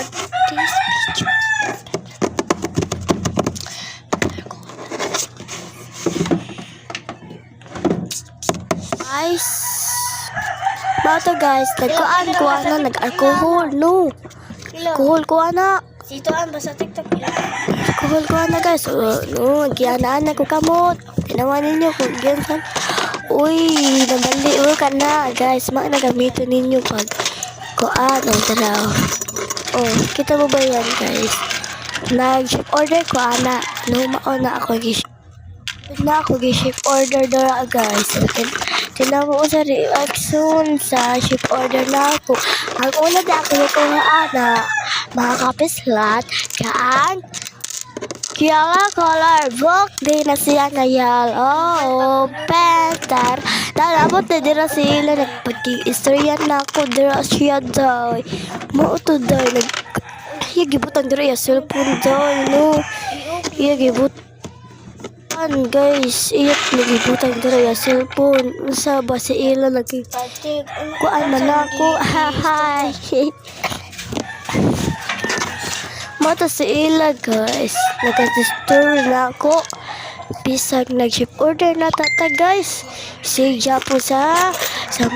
for this video. Guys, bato guys, nagkuan na, nag-alcohol, no. Alcohol ko na. Situan ba sa TikTok? Alcohol ko na guys. No, giyanaan na ko kamot. Tinawa ninyo kung giyan. Uy, nabali ka na guys. Nagamito ninyo pag kuan ang taraw. Oh, kita mo ba yan guys? Nag-ship order ko ana. No, mauna ako gi-ship. Na ako gi-ship order dara guys. Tinawa ko sa reaction sa ship order na ako. Ang una na ako yung ana. Mga kapislat, kaan kaya nga color book di na siya ngayal. Oh, pentar nalabot na dira sila nagpag-istorya na ako dira siya daw mo to daw gibutan dira yung cellphone daw no gibutan guys nagibutan dira yung cellphone sa ba si ila kuan man ako hi mata si ila guys nag-store na ako bisag nag-ship order na tata guys siya po sa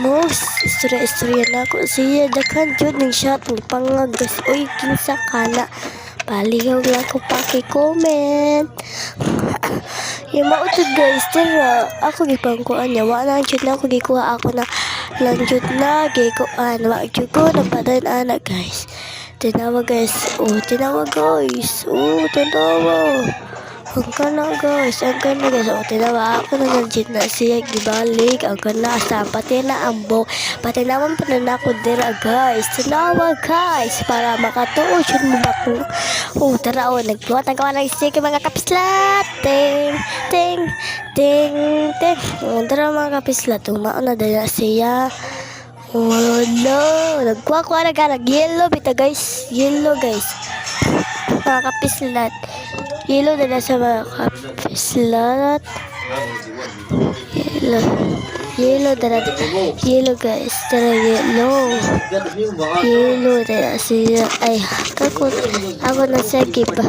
moves istorya na ako siya dakan jud ng shot ng pangagas uy kinsa kana paligaw lang ko paki-comment yung mautod guys tira ako gipangkuan niya wala jud na ako gikuha ako na lang jud na gikuan wala jud ko napadan anak guys. Tinawa guys. Oh, tinawa guys. Oh, tinawa. Ang kana guys. Ang kana guys. Oh, tinawa ako na nandiyan na siya gibalik. Ang kana sa pati na ambo. Pati naman pa na ako dira guys. Tinawa guys. Para makatuo siya mo ba ko. Oh, tara oh. Nagbuhat ang kawan ng stick mga kapislat. Ting, ting, ting, ting. Oh, tara mga kapislat. Tumaan na dala siya. Oh no, nagkuha na ka nag-yellow bita guys, yellow guys mga kapislat yellow na sa mga kapislat yellow na yellow guys tara yellow na siya ay ako na sige ba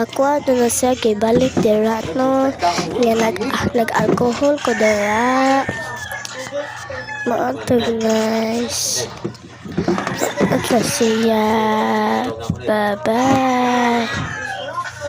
ako na sige balik dira no nag-alcohol ko dira maantog guys at siya bye bye